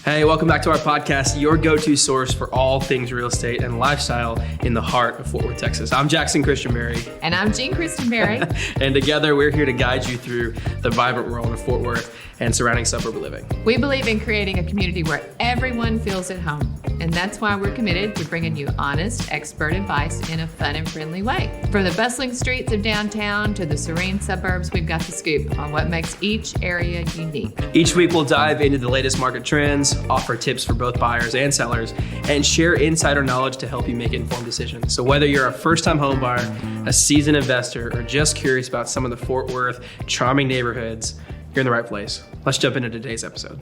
Hey, welcome back to our podcast, your go-to source for all things real estate and lifestyle in the heart of Fort Worth, Texas. I'm Jackson Christian Berry. And I'm Jean Kristen Berry. And together, we're here to guide you through the vibrant world of Fort Worth and surrounding suburb living. We believe in creating a community where everyone feels at home. And that's why we're committed to bringing you honest, expert advice in a fun and friendly way. From the bustling streets of downtown to the serene suburbs, we've got the scoop on what makes each area unique. Each week, we'll dive into the latest market trends, offer tips for both buyers and sellers, and share insider knowledge to help you make informed decisions. So whether you're a first-time home buyer, a seasoned investor, or just curious about some of the Fort Worth charming neighborhoods, you're in the right place. Let's jump into today's episode.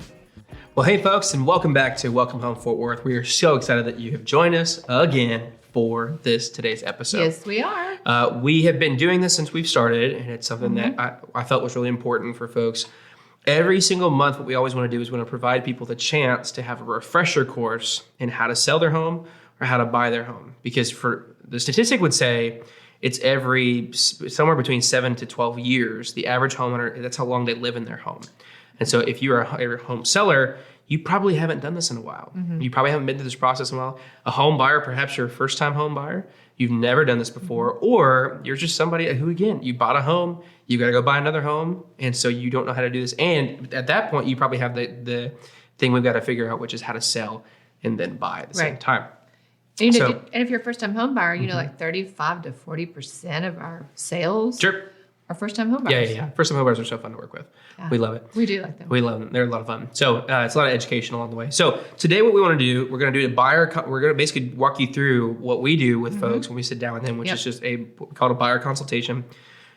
Well, hey folks, and welcome back to Welcome Home Fort Worth. We are so excited that you have joined us again for today's episode. Yes, we are. We have been doing this since we've started, and it's something that I felt was really important for folks. Every single month, what we always want to do is we want to provide people the chance to have a refresher course in how to sell their home or how to buy their home. Because for the statistic would say it's somewhere between 7 to 12 years, the average homeowner, that's how long they live in their home. And so if you're a home seller, you probably haven't done this in a while. You probably haven't been through this process in a while. A home buyer, perhaps you're a first-time home buyer. You've never done this before, or you're just somebody who, again, you bought a home, you got to go buy another home, and so you don't know how to do this. And at that point, you probably have the thing we've got to figure out, which is how to sell and then buy at the same time. And if you're a first-time home buyer, you know, like 35 to 40% of our sales are first-time home buyers. Yeah. First-time home buyers are so fun to work with. Yeah. We love it. We do like them. We love them. They're a lot of fun. So it's a lot of education along the way. So today what we want to do, we're going to basically walk you through what we do with folks when we sit down with them, which is just called a buyer consultation.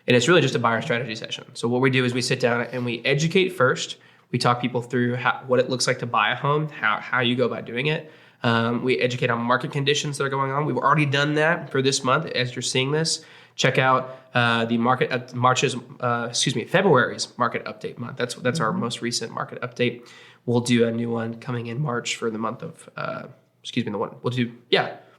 And it's really just a buyer strategy session. So what we do is we sit down and we educate first. We talk people through what it looks like to buy a home, how you go about doing it. We educate on market conditions that are going on. We've already done that for this month. As you're seeing this, check out the February's market update month. That's our most recent market update. We'll do a new one coming in March for the month of,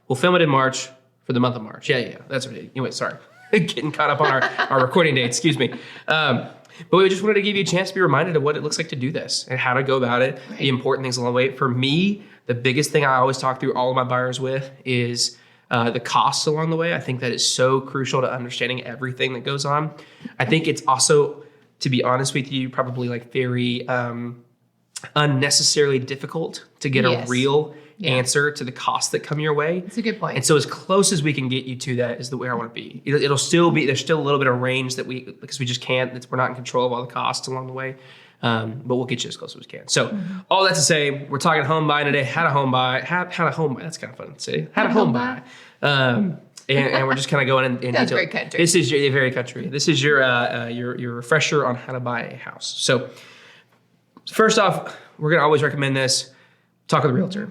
we'll film it in March for the month of March. Yeah, that's what it is. Anyway, sorry. Getting caught up on our recording date, excuse me. But we just wanted to give you a chance to be reminded of what it looks like to do this and how to go about it, the important things along the way. For me, the biggest thing I always talk through all of my buyers with is the costs along the way. I think that is so crucial to understanding everything that goes on. I think it's also, to be honest with you, probably like very unnecessarily difficult to get a real answer to the costs that come your way. It's a good point. And so as close as we can get you to that is the way I want to be. There's still a little bit of range because we just can't, we're not in control of all the costs along the way. But we'll get you as close as we can. So all that to say, we're talking home buying today, how to home buy. That's kind of fun to say. How to home buy. And we're just kind of going in That's detail. very country. This is very country. This is your refresher on how to buy a house. So first off, we're going to always recommend this. Talk with a realtor.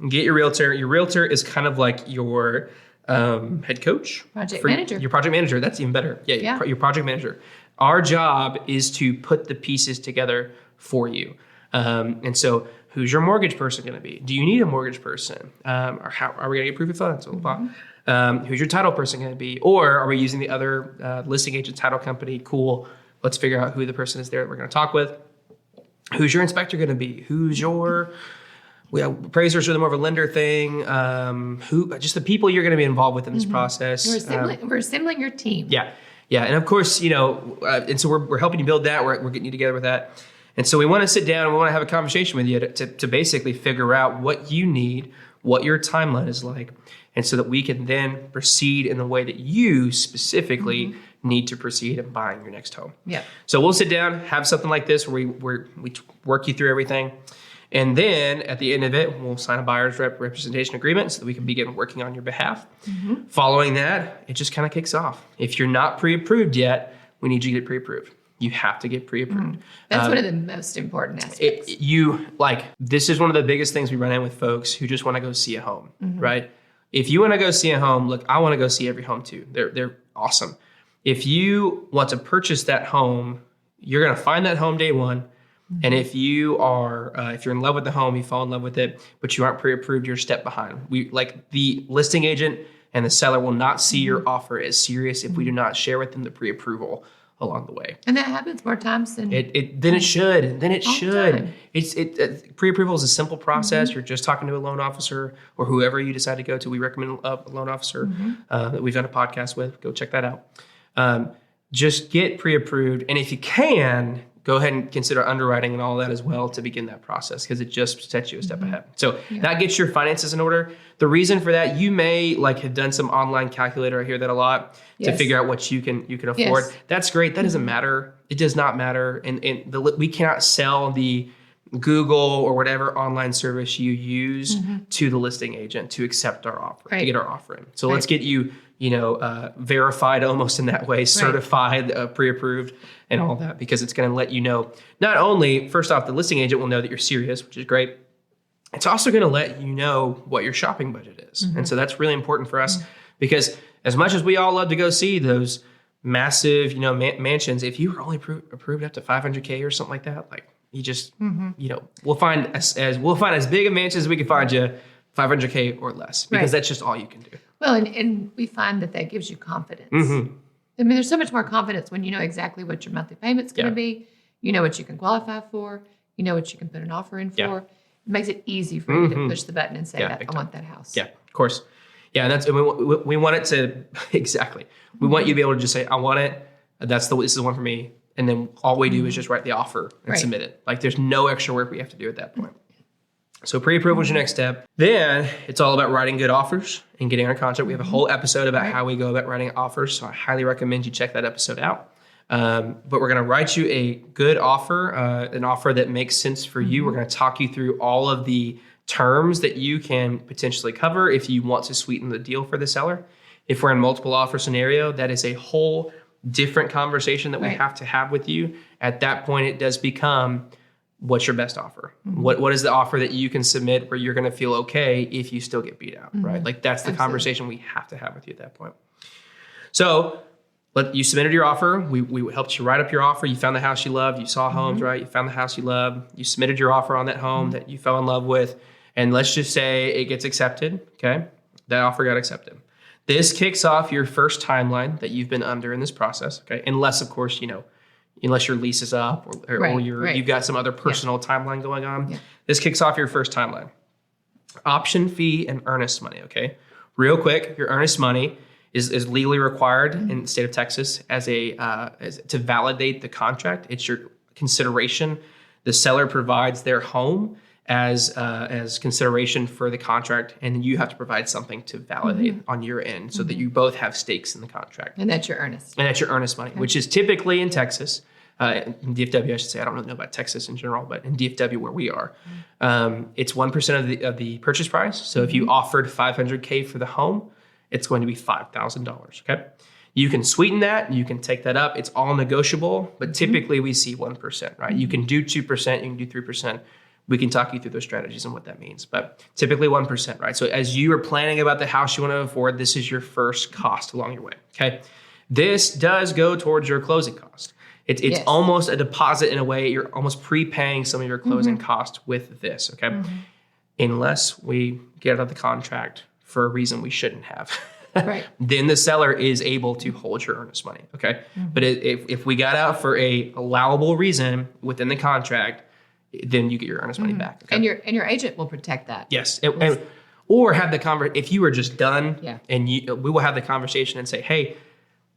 Get your realtor. Your realtor is kind of like your head coach. Manager. Your project manager. That's even better. Yeah. Your project manager. Our job is to put the pieces together for you. And so who's your mortgage person going to be? Do you need a mortgage person? Or how are we going to get proof of funds? Who's your title person going to be? Or are we using the other listing agent title company? Cool. Let's figure out who the person is there that we're going to talk with. Who's your inspector going to be? Who's your... appraisers are more of a lender thing. Just the people you're going to be involved with in this process. We're assembling your team. Yeah. And of course, and so we're helping you build that. We're getting you together with that. And so we want to sit down and we want to have a conversation with you to basically figure out what you need, what your timeline is like, and so that we can then proceed in the way that you specifically need to proceed in buying your next home. Yeah. So we'll sit down, have something like this where we work you through everything. And then at the end of it, we'll sign a buyer's representation agreement so that we can begin working on your behalf. Following that, it just kind of kicks off. If you're not pre-approved yet, we need you to get pre-approved. You have to get pre-approved. That's one of the most important aspects. This is one of the biggest things we run in with folks who just want to go see a home, right? If you want to go see a home, look, I want to go see every home too. They're awesome. If you want to purchase that home, you're going to find that home day one. And if you are, if you're in love with the home, you fall in love with it, but you aren't pre-approved, you're a step behind. The listing agent and the seller will not see your offer as serious if we do not share with them the pre-approval along the way. And that happens more times than Then it should. Time. Pre-approval is a simple process. You're just talking to a loan officer or whoever you decide to go to. We recommend a loan officer that we've done a podcast with. Go check that out. Just get pre-approved. And if you can, go ahead and consider underwriting and all that as well to begin that process, because it just sets you a step ahead. So that gets your finances in order. The reason for that, you may have done some online calculator. I hear that a lot to figure out what you can afford. Yes. That's great. That doesn't matter. It does not matter. And we cannot sell the Google or whatever online service you use to the listing agent to accept our offer, to get our offer in. So let's get you, verified almost in that way, certified, pre-approved and all that, because it's going to let you know, not only, first off, the listing agent will know that you're serious, which is great. It's also going to let you know what your shopping budget is. And so that's really important for us, because as much as we all love to go see those massive, mansions, if you were only approved up to 500K or something like that, you just, we'll find as big a mansion as we can find you, 500K or less, because that's just all you can do. Well, and we find that gives you confidence. I mean, there's so much more confidence when you know exactly what your monthly payment's going to be. You know what you can qualify for. You know what you can put an offer in for. It makes it easy for you to push the button and say, that I want that house. Yeah, of course. Yeah, and that's we want it to exactly. We want you to be able to just say, I want it. This is the one for me. And then all we do is just write the offer and submit it. There's no extra work we have to do at that point. So pre-approval is your next step. Then it's all about writing good offers and getting our contract. We have a whole episode about how we go about writing offers. So I highly recommend you check that episode out. But we're going to write you a good offer, an offer that makes sense for you. We're going to talk you through all of the terms that you can potentially cover if you want to sweeten the deal for the seller. If we're in multiple offer scenario, that is a whole different conversation that we have to have with you. At that point, it does become, what's your best offer? What is the offer that you can submit where you're going to feel okay if you still get beat out, right? That's the conversation we have to have with you at that point. So you submitted your offer. We helped you write up your offer. You found the house you loved. You saw homes, right? You found the house you loved. You submitted your offer on that home that you fell in love with. And let's just say it gets accepted, okay? That offer got accepted. This kicks off your first timeline that you've been under in this process, okay? Unless, of course, unless your lease is up or you've got some other personal timeline going on. Yeah. This kicks off your first timeline. Option fee and earnest money, okay? Real quick, your earnest money is legally required in the state of Texas as to validate the contract. It's your consideration. The seller provides their home as consideration for the contract, and you have to provide something to validate on your end so that you both have stakes in the contract. And that's your earnest. And that's your earnest money, which is typically in Texas, in DFW, I should say. I don't really know about Texas in general, but in DFW where we are, it's 1% of the purchase price. So if you offered $500K for the home, it's going to be $5,000. Okay. You can sweeten that. You can take that up. It's all negotiable, but typically we see 1%, right? You can do 2%, you can do 3%. We can talk you through those strategies and what that means, but typically 1%, right? So as you are planning about the house you want to afford, this is your first cost along your way, okay? This does go towards your closing cost. It's almost a deposit in a way. You're almost prepaying some of your closing costs with this, okay? Unless we get out of the contract for a reason we shouldn't have. Right. Then the seller is able to hold your earnest money, okay? But if we got out for a allowable reason within the contract, then you get your earnest money back. Okay? And your agent will protect that. Yes. Or have the conversation. If you were just done, and we will have the conversation and say, hey,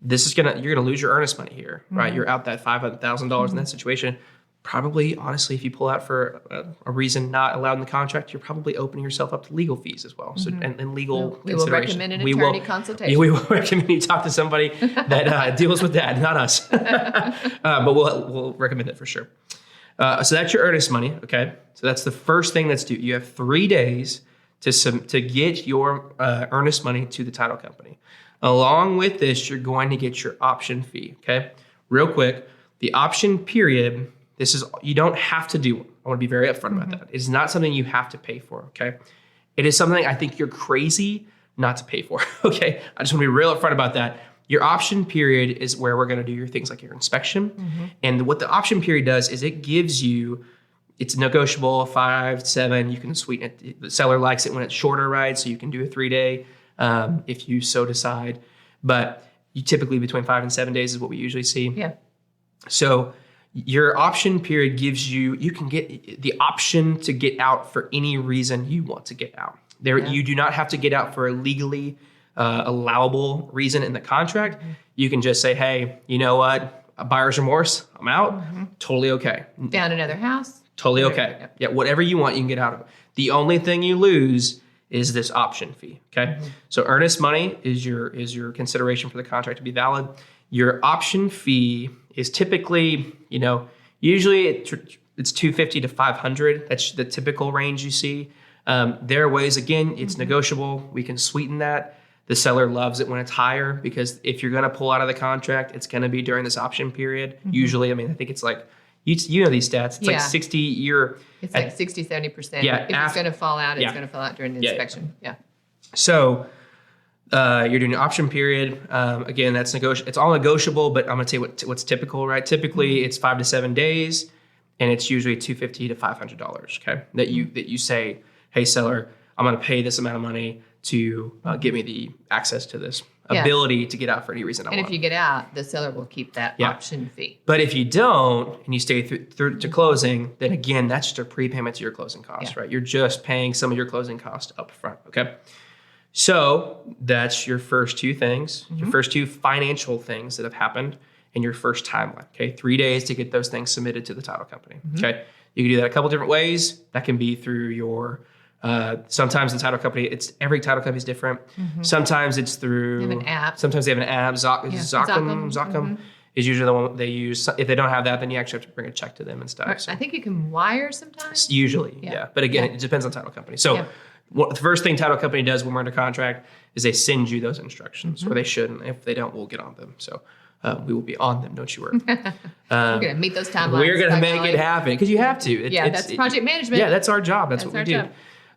you're gonna lose your earnest money here, right? You're out that $500,000 in that situation. Probably, honestly, if you pull out for a reason not allowed in the contract, you're probably opening yourself up to legal fees as well. So and legal consideration. We will recommend an attorney consultation. We will recommend you talk to somebody that deals with that, not us. But we'll recommend it for sure. So that's your earnest money, okay? So that's the first thing that's due. You have 3 days to get your earnest money to the title company. Along with this, you're going to get your option fee, okay? Real quick, the option period, you don't have to do. I want to be very upfront about that. It's not something you have to pay for, okay? It is something I think you're crazy not to pay for, okay? I just want to be real upfront about that. Your option period is where we're going to do your things like your inspection. And what the option period does is it gives you, it's negotiable, 5, 7, you can sweeten it. The seller likes it when it's shorter, right? So you can do a 3-day if you so decide. But you typically between 5 and 7 days is what we usually see. Yeah. So your option period gives you can get the option to get out for any reason you want to get out. You do not have to get out for a legally allowable reason in the contract. You can just say, hey, you know what? A buyer's remorse, I'm out. Totally okay. Found another house. Totally okay. Yeah, whatever you want, you can get out of it. The only thing you lose is this option fee. Okay. So earnest money is your consideration for the contract to be valid. Your option fee is typically, usually it's $250 to $500. That's the typical range you see. There are ways, again, it's negotiable. We can sweeten that. The seller loves it when it's higher because if you're going to pull out of the contract, it's going to be during this option period. Usually, I think it's like, you know these stats. It's like 60 It's like 60, 70%. Yeah. If it's going to fall out, it's going to fall out during the inspection. Yeah. So you're doing an option period. Again, that's negotiable. It's all negotiable, but I'm going to tell you what's typical, right? Typically, it's 5 to 7 days, and it's usually $250 to $500. Okay, that you say, hey, seller, I'm going to pay this amount of money to give me the access to this ability to get out for any reason I want. And if you get out, the seller will keep that option fee. But if you don't and you stay through to closing, then again, that's just a prepayment to your closing costs, right? You're just paying some of your closing costs up front, okay? So that's your first two things, your first two financial things that have happened in your first timeline, okay? 3 days to get those things submitted to the title company, okay? You can do that a couple different ways. That can be through your sometimes the title company, every title company is different. Sometimes it's through an app. Sometimes they have an app. Zachem is usually the one they use. If they don't have that, then you actually have to bring a check to them and stuff. So. I think you can wire sometimes. Usually, yeah. But again, it depends on title company. So the first thing title company does when we're under contract is they send you those instructions, or they shouldn't. If they don't, we'll get on them. So we will be on them, don't you worry. We're going to meet those timelines. We're going to make it happen because you have to. That's project management. Yeah, that's our job. That's what we do. Job.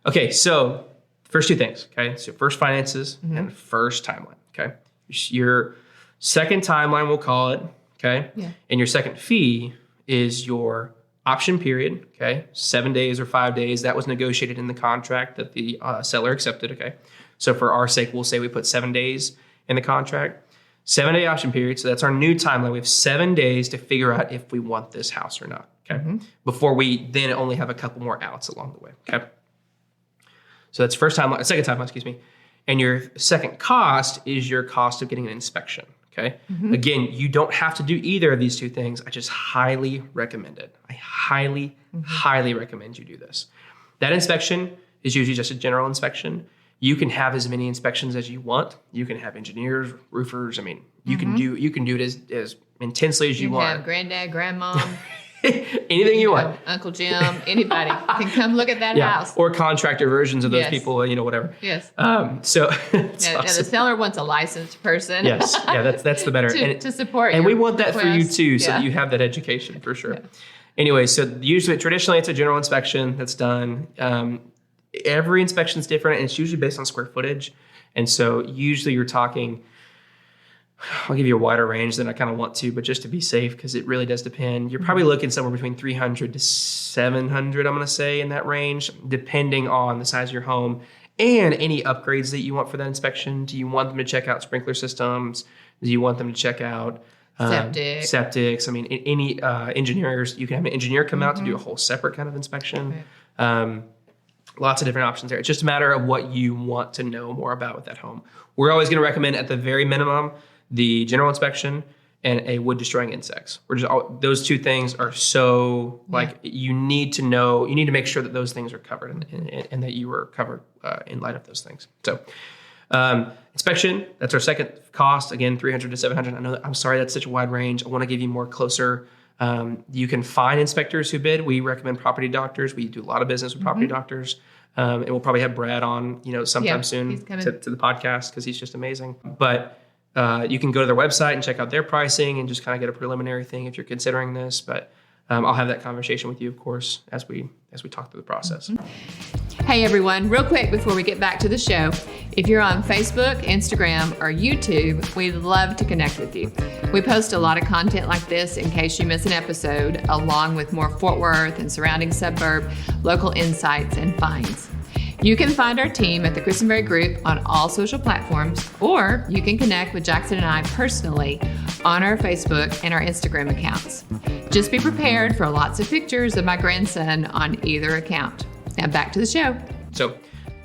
Okay, so first two things, okay? So first finances and first timeline, okay? Your second timeline, we'll call it, okay? Yeah. And your second fee is your option period, okay? 7 days or 5 days. That was negotiated in the contract that the seller accepted, okay? So for our sake, we'll say we put 7 days in the contract. 7-day option period, so that's our new timeline. We have 7 days to figure out if we want this house or not, okay? Before we then only have a couple more outs along the way, okay? So that's second timeline, And your second cost is your cost of getting an inspection, okay? Again, you don't have to do either of these two things. I just highly recommend it. I highly recommend you do this. That inspection is usually just a general inspection. You can have as many inspections as you want. You can have engineers, roofers. You can do it as intensely as you want. You can have granddad, grandmom. Anything you want. Uncle Jim, anybody can come look at that house. Or contractor versions of those people, whatever. Yes. So awesome. The seller wants a licensed person. Yes. Yeah, that's the better. to support and we want that for you too, so that you have that education for sure. Yeah. Anyway, so traditionally it's a general inspection that's done. Every inspection is different, and it's usually based on square footage. And so usually you're talking, I'll give you a wider range than I kind of want to, but just to be safe, because it really does depend. You're probably looking somewhere between 300 to 700, I'm going to say, in that range, depending on the size of your home and any upgrades that you want for that inspection. Do you want them to check out sprinkler systems? Do you want them to check out septics? Any engineers, you can have an engineer come out to do a whole separate kind of inspection. Okay. Lots of different options there. It's just a matter of what you want to know more about with that home. We're always going to recommend at the very minimum the general inspection and a wood destroying insects. Those two things are so you need to know. You need to make sure that those things are covered and that you are covered in light of those things. So inspection, that's our second cost. Again, 300 to 700. I'm sorry, that's such a wide range. I want to give you more closer. You can find inspectors who bid. We recommend property doctors. We do a lot of business with property doctors. And we'll probably have Brad on, sometime soon to the podcast because he's just amazing. But you can go to their website and check out their pricing and just kind of get a preliminary thing if you're considering this. But I'll have that conversation with you, of course, as we talk through the process. Hey, everyone. Real quick before we get back to the show, if you're on Facebook, Instagram, or YouTube, we'd love to connect with you. We post a lot of content like this in case you miss an episode, along with more Fort Worth and surrounding suburb local insights and finds. You can find our team at the Christenberry Group on all social platforms, or you can connect with Jackson and I personally on our Facebook and our Instagram accounts. Just be prepared for lots of pictures of my grandson on either account. Now back to the show. So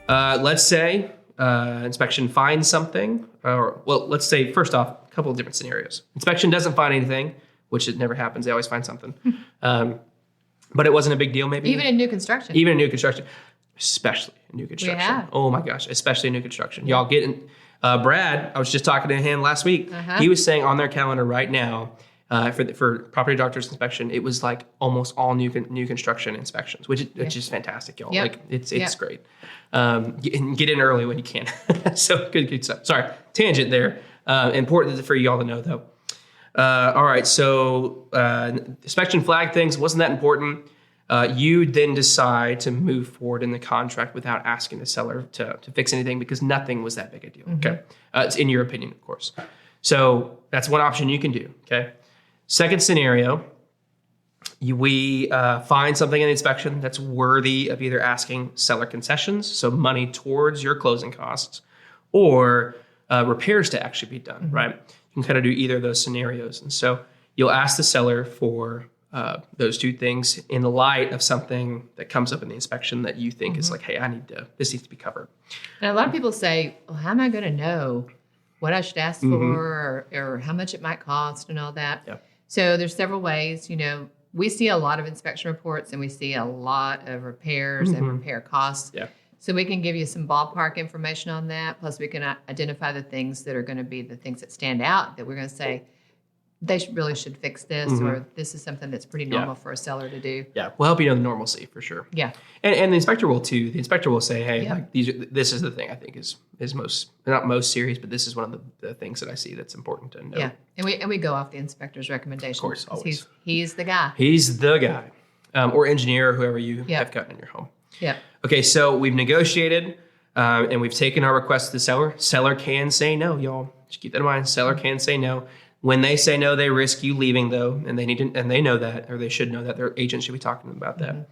let's say inspection finds something, let's say first off, a couple of different scenarios. Inspection doesn't find anything, which it never happens. They always find something. But it wasn't a big deal maybe. Even in new construction. Even in new construction. Especially in new construction. Yeah. Oh my gosh, especially in new construction. Y'all getting, Brad, I was just talking to him last week. He was saying on their calendar right now, for property doctor's inspection, it was like almost all new construction inspections, which is fantastic, y'all. Yep. Like it's great. Get in early when you can. So good stuff. Sorry, tangent there. Important for y'all to know though. All right, so inspection flag things wasn't that important. You then decide to move forward in the contract without asking the seller to fix anything because nothing was that big a deal. Okay, it's in your opinion, of course. So that's one option you can do. Okay. Second scenario, we find something in the inspection that's worthy of either asking seller concessions, so money towards your closing costs, or repairs to actually be done. Right. You can kind of do either of those scenarios, and so you'll ask the seller for those two things in the light of something that comes up in the inspection that you think is like, hey, this needs to be covered. And a lot of people say, well, how am I going to know what I should ask for or how much it might cost and all that? Yeah. So there's several ways. We see a lot of inspection reports and we see a lot of repairs and repair costs. Yeah. So we can give you some ballpark information on that. Plus we can identify the things that are going to be the things that stand out that we're going to say, they really should fix this, or this is something that's pretty normal for a seller to do. Yeah, we'll help you know the normalcy for sure. Yeah, and the inspector will too. The inspector will say, hey, like this is the thing I think is most, not most serious, but this is one of the things that I see that's important to know. Yeah, and we go off the inspector's recommendation. Of course, always. He's the guy. He's the guy, or engineer, or whoever you have gotten in your home. Yeah. Okay, so we've negotiated, and we've taken our request to the seller. Seller can say no, y'all. Just keep that in mind. Seller can say no. When they say no, they risk you leaving though, and they know that, or they should know that. Their agent should be talking about that.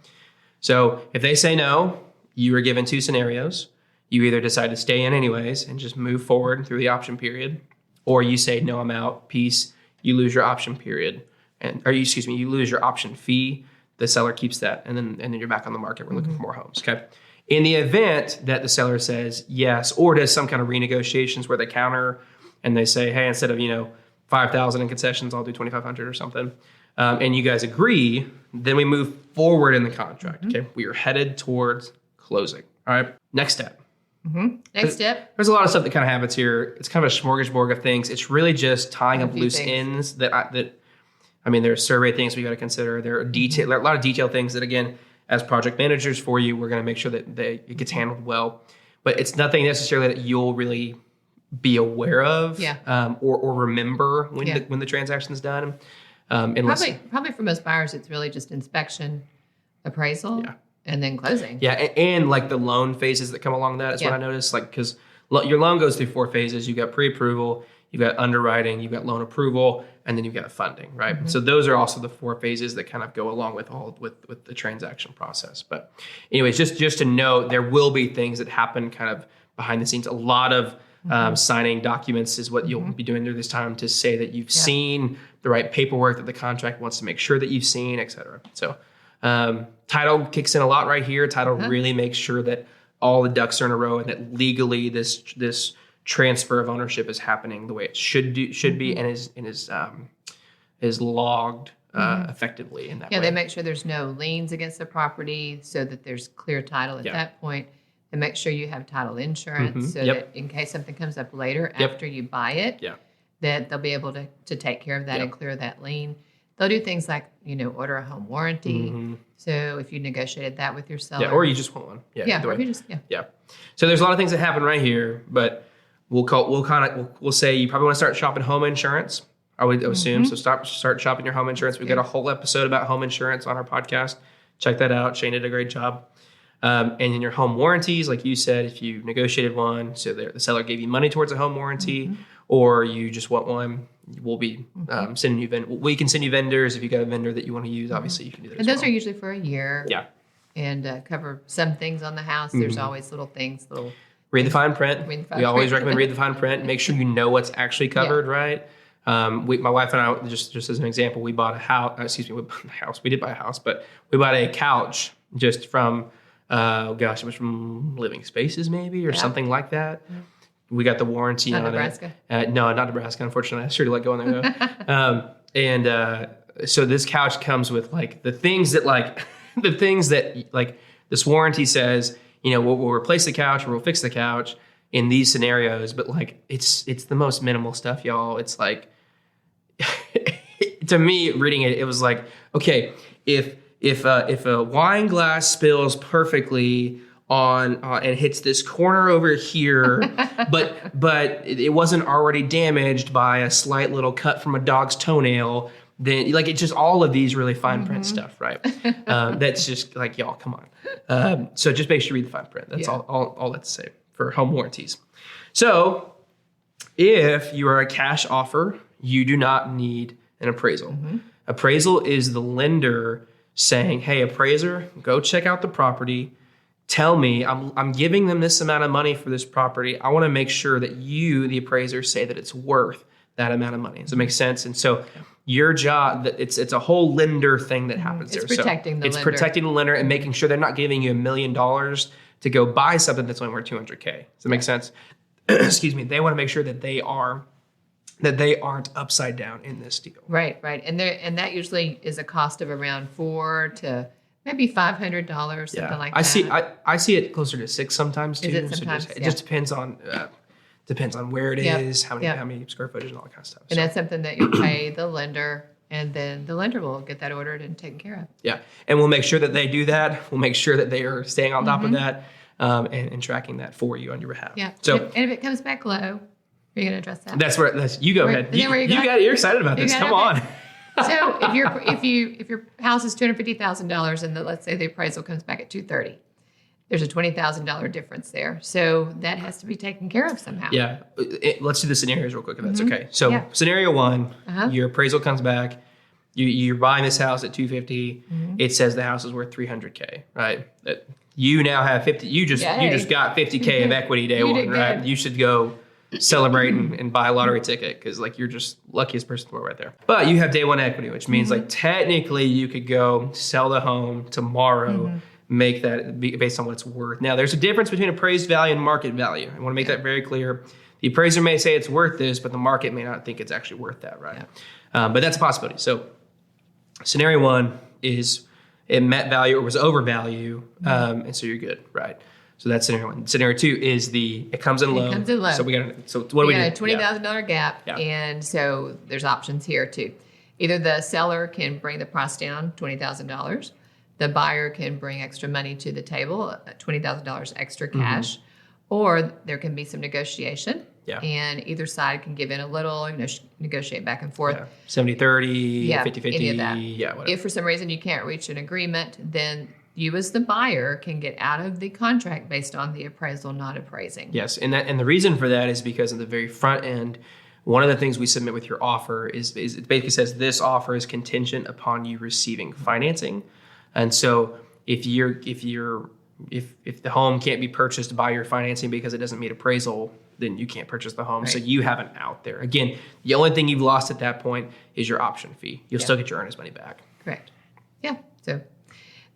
So if they say no, you are given two scenarios. You either decide to stay in anyways and just move forward through the option period, or you say no, I'm out, peace. You lose your option period, you lose your option fee. The seller keeps that, and then you're back on the market. We're looking for more homes. Okay. In the event that the seller says yes, or does some kind of renegotiations where they counter and they say, hey, instead of 5,000 in concessions, I'll do 2,500 or something. And you guys agree, then we move forward in the contract. Okay. We are headed towards closing. All right. Next step. Next step. There's a lot of stuff that kind of happens here. It's kind of a smorgasbord of things. It's really just tying up loose ends there's survey things we got to consider. There are a lot of detailed things that, again, as project managers for you, we're going to make sure that it gets handled well. But it's nothing necessarily that you'll really be aware of, or remember when the transaction is done. Probably for most buyers, it's really just inspection, appraisal, and then closing. Yeah, and like the loan phases that come along that is what I noticed. Like, because your loan goes through 4 phases. You got pre-approval, you've got underwriting, you've got loan approval, and then you've got funding, right? So those are also the 4 phases that kind of go along with the transaction process. But anyways, just to know, there will be things that happen kind of behind the scenes. A lot of signing documents is what you'll be doing through this time to say that you've seen the right paperwork that the contract wants to make sure that you've seen, et cetera. So title kicks in a lot right here. Title really makes sure that all the ducks are in a row and that legally this transfer of ownership is happening the way it should be and is logged effectively in that way. Yeah, they make sure there's no liens against the property so that there's clear title at that point. And make sure you have title insurance so that in case something comes up later after you buy it, that they'll be able to take care of that and clear that lien. They'll do things like, order a home warranty. So if you negotiated that with your seller. Yeah, or you just want one. Yeah, or you just, So there's a lot of things that happen right here, but we'll say you probably want to start shopping home insurance. I would assume. So start shopping your home insurance. We've got a whole episode about home insurance on our podcast. Check that out. Shane did a great job. And in your home warranties, like you said, if you negotiated one, so the seller gave you money towards a home warranty, or you just want one, we'll be sending you we can send you vendors if you got a vendor that you want to use. Obviously, you can do that. And those are usually for a year. Yeah. and cover some things on the house. There's always little things, Read the fine print. We always recommend read the fine print. Make sure you know what's actually covered, right? My wife and I, just as an example, we bought a house. We bought a house. We did buy a house, but we bought a couch just from, it was from Living Spaces maybe or something like that. We got the warranty Not on Nebraska? it. No, not Nebraska, unfortunately. I sure let go on there though. So this couch comes with like the things that this warranty says, we'll replace the couch or we'll fix the couch in these scenarios, but like it's the most minimal stuff, y'all. It's like to me reading it, it was like, okay, if a wine glass spills perfectly on and hits this corner over here, but it wasn't already damaged by a slight little cut from a dog's toenail, then like it's just all of these really fine print stuff, right? That's just like, y'all, come on. So just make sure you read the fine print. That's all that's to say for home warranties. So if you are a cash offer, you do not need an appraisal. Appraisal is the lender saying, hey, appraiser, go check out the property. Tell me, I'm giving them this amount of money for this property. I want to make sure that you, the appraiser, say that it's worth that amount of money. Does it make sense? And so your job, it's a whole lender thing that happens there. It's protecting the lender. It's protecting the lender and making sure they're not giving you $1 million to go buy something that's only worth $200K. Does that make sense? Excuse me. They want to make sure that they aren't upside down in this deal. Right. And that usually is a cost of around $400 to maybe $500, something like that. I see it closer to $600 sometimes too. Is it sometimes? So it just depends on where it is, how many square footage and all that kind of stuff. And that's something that you pay the lender, and then the lender will get that ordered and taken care of. Yeah, and we'll make sure that they do that. We'll make sure that they are staying on top of that and tracking that for you on your behalf. Yeah. So, and if it comes back low, are you going to address that? That's you go ahead. You're excited about this. Come on. So if your house is $250,000 and let's say the appraisal comes back at $230,000, there's a $20,000 difference there. So that has to be taken care of somehow. Yeah. Let's do the scenarios real quick if that's okay. So scenario one, your appraisal comes back. You're buying this house at $250,000. It says the house is worth $300K, right? You now have $50,000. You just got $50K of equity day one, right? Good. You should go celebrate and buy a lottery ticket because like you're just luckiest person in the world right there. But you have day one equity, which means like technically you could go sell the home tomorrow, make that based on what it's worth. Now there's a difference between appraised value and market value. I want to make that very clear. The appraiser may say it's worth this, but the market may not think it's actually worth that, right? But that's a possibility. So scenario one is it met value or was over value, and so you're good, right? So that's scenario one. Scenario two is it comes in low. So we got a $20,000 gap, and so there's options here too. Either the seller can bring the price down $20,000, the buyer can bring extra money to the table, $20,000 extra cash, or there can be some negotiation. Yeah. And either side can give in a little, negotiate back and forth. 70-30, 50-50, any of that. whatever. If for some reason you can't reach an agreement, then you as the buyer can get out of the contract based on the appraisal not appraising. Yes, and the reason for that is because at the very front end, one of the things we submit with your offer is it basically says this offer is contingent upon you receiving financing. And so if the home can't be purchased by your financing because it doesn't meet appraisal, then you can't purchase the home. Right. So you have an out there. Again, the only thing you've lost at that point is your option fee. You'll still get your earnest money back. Correct. Yeah. So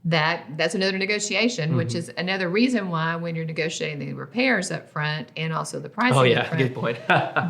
that's another negotiation, which is another reason why when you're negotiating the repairs up front and also the pricing up front, good point.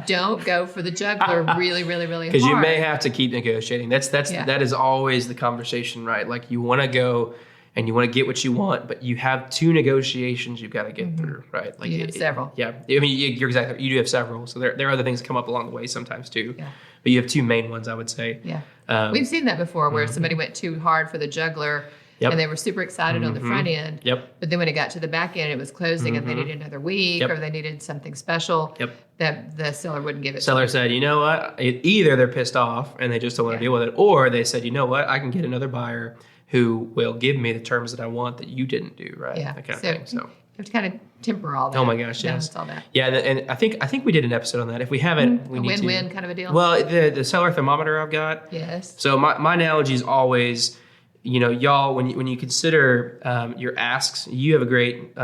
don't go for the juggler really, really, really hard. Because you may have to keep negotiating. That is always the conversation, right? Like you want to go and you want to get what you want, but you have two negotiations you've got to get through, right? Like you have several. Yeah. I mean, you're exactly right. You do have several. So there are other things that come up along the way sometimes too. Yeah. But you have two main ones, I would say. Yeah. We've seen that before where somebody went too hard for the juggler. Yep. And they were super excited on the front end. Yep. But then when it got to the back end, it was closing and they needed another week or they needed something special that the seller wouldn't give it. Seller said, you know what? Either they're pissed off and they just don't want to deal with it, or they said, you know what? I can get another buyer who will give me the terms that I want that you didn't do, right? Yeah. That kind of thing. So you have to kind of temper all that. Oh my gosh, yes. All that. Yeah, and I think we did an episode on that. If we haven't, we need to. Win-win kind of a deal. Well, the seller thermometer I've got. Yes. So my analogy is always, y'all, when you consider your asks, you have a great.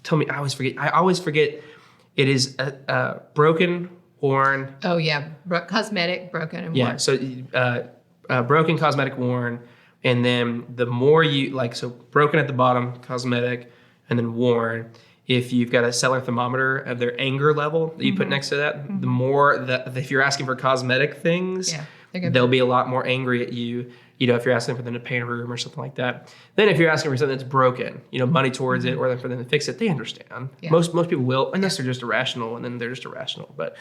Tell me, I always forget. It is broken, worn. Oh yeah, cosmetic, broken, and worn. Yeah. So broken, cosmetic, worn, and then the more you so broken at the bottom, cosmetic, and then worn. If you've got a seller thermometer of their anger level that you put next to that, the more that if you're asking for cosmetic things, they'll be a lot more angry at you. If you're asking for them to paint a room or something like that. Then if you're asking for something that's broken, money towards it, or for them to fix it, they understand. Yeah. Most people will, unless they're just irrational, and then they're just irrational. But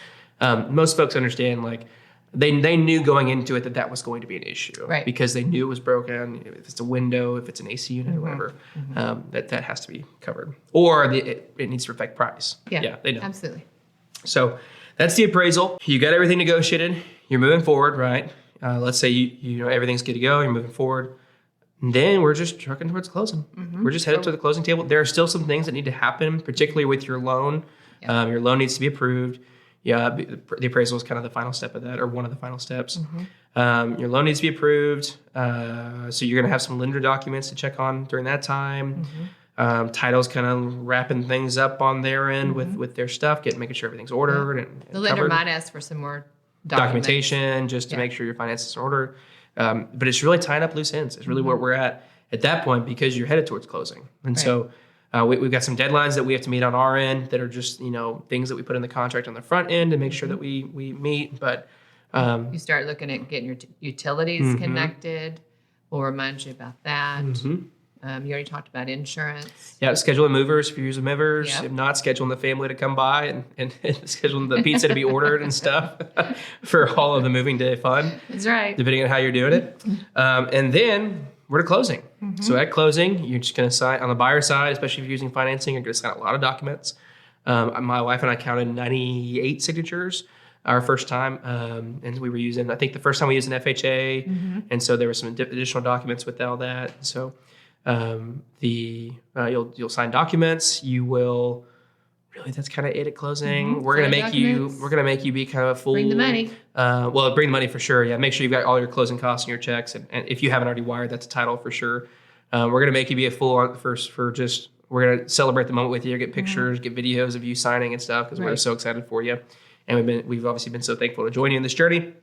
most folks understand, they knew going into it that was going to be an issue, right? Because they knew it was broken. If it's a window, if it's an AC unit, or whatever, that has to be covered, or it needs to reflect price. Yeah, they know. Absolutely. So that's the appraisal. You got everything negotiated. You're moving forward, right? Let's say you know everything's good to go. You're moving forward. And then we're just trucking towards closing. We're just headed to the closing table. There are still some things that need to happen, particularly with your loan. Your loan needs to be approved. Yeah, the appraisal is kind of the final step of that, or one of the final steps. Your loan needs to be approved. So you're going to have some lender documents to check on during that time. Title's kind of wrapping things up on their end with their stuff, making sure everything's ordered and the lender covered. might ask for some more documentation just to make sure your finances are in order. But it's really tying up loose ends. It's really where we're at that point, because you're headed towards closing. And so we've got some deadlines that we have to meet on our end that are just, things that we put in the contract on the front end to make sure that we meet. But you start looking at getting your utilities connected. We'll remind you about that. You already talked about insurance. Yeah, scheduling movers if you're using movers. Yep. If not, scheduling the family to come by and scheduling the pizza to be ordered and stuff for all of the moving day fun. That's right. Depending on how you're doing it. And then we're to closing. So at closing, you're just going to sign on the buyer side, especially if you're using financing, you're going to sign a lot of documents. My wife and I counted 98 signatures our first time. And we were using, I think the first time we used an FHA. And so there were some additional documents with all that. So you'll sign documents. You will really, that's kind of it at closing. We're gonna make you be kind of a full. Bring the money. Bring the money for sure. Yeah, make sure you've got all your closing costs and your checks, and if you haven't already wired, that's a title for sure. We're gonna make you be a full on first for just. We're gonna celebrate the moment with you. Get pictures, get videos of you signing and stuff because we're so excited for you, and we've obviously been so thankful to join you in this journey.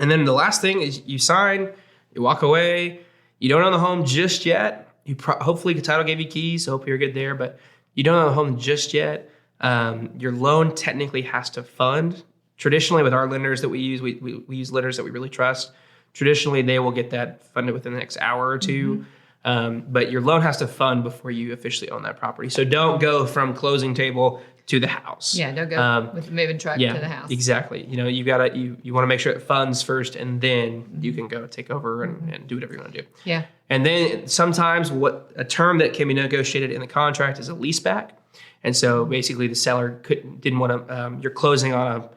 And then the last thing is you sign, you walk away. You don't own the home just yet. Hopefully the title gave you keys, so hope you're good there, but you don't own the home just yet. Your loan technically has to fund. Traditionally with our lenders that we use, we use lenders that we really trust. Traditionally, they will get that funded within the next hour or two. But your loan has to fund before you officially own that property. So don't go from closing table to the house. Yeah, don't go with the moving truck to the house. Exactly. You want to make sure it funds first, and then you can go take over and do whatever you want to do. Yeah. And then sometimes a term that can be negotiated in the contract is a lease back. And so basically the seller didn't want to, you're closing on a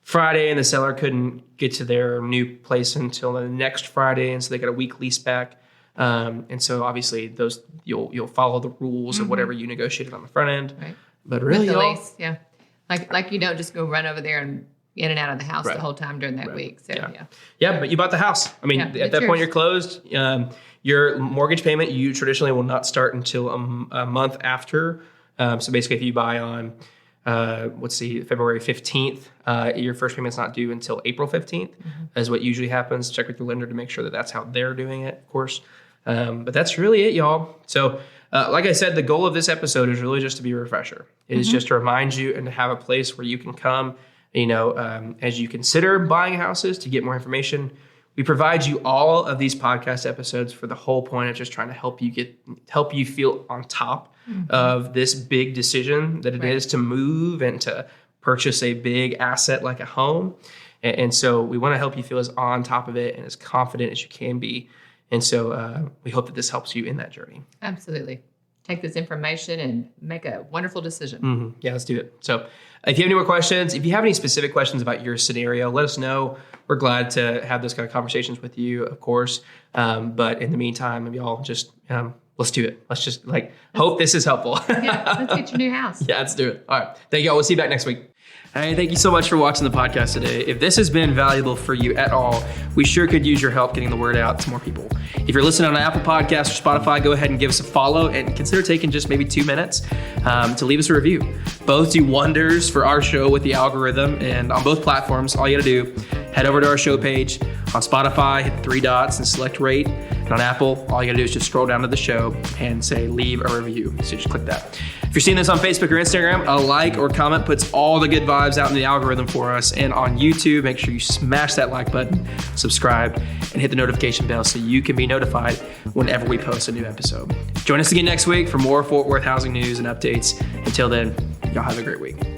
Friday and the seller couldn't get to their new place until the next Friday. And so they got a week lease back. And so obviously those you'll follow the rules of whatever you negotiated on the front end. Right. But really, lease, like you don't just go run over there and in and out of the house the whole time during that week. So yeah, but you bought the house. I mean, at that point you're closed. Your mortgage payment you traditionally will not start until a month after. So basically, if you buy on February 15th, your first payment's not due until April 15th. Is what usually happens. Check with your lender to make sure that that's how they're doing it, of course. But that's really it, y'all. So. Like I said, the goal of this episode is really just to be a refresher. It is just to remind you and to have a place where you can come, as you consider buying houses to get more information. We provide you all of these podcast episodes for the whole point of just trying to help you feel on top of this big decision that it is to move and to purchase a big asset like a home. And so we want to help you feel as on top of it and as confident as you can be. And so we hope that this helps you in that journey. Absolutely. Take this information and make a wonderful decision. Yeah, let's do it. So if you have any more questions, if you have any specific questions about your scenario, let us know. We're glad to have those kind of conversations with you, of course. But in the meantime, y'all just let's do it. Let's just hope this is helpful. Let's get your new house. Yeah, let's do it. All right. Thank y'all. We'll see you back next week. Hey, thank you so much for watching the podcast today. If this has been valuable for you at all, we sure could use your help getting the word out to more people. If you're listening on Apple Podcasts or Spotify, go ahead and give us a follow and consider taking just maybe 2 minutes to leave us a review. Both do wonders for our show with the algorithm, and on both platforms, all you gotta do, head over to our show page. On Spotify, hit the 3 dots and select rate. And on Apple, all you gotta do is just scroll down to the show and say leave a review. So just click that. If you're seeing this on Facebook or Instagram, a like or comment puts all the good vibes out in the algorithm for us. And on YouTube, make sure you smash that like button, subscribe, and hit the notification bell so you can be notified whenever we post a new episode. Join us again next week for more Fort Worth housing news and updates. Until then, y'all have a great week.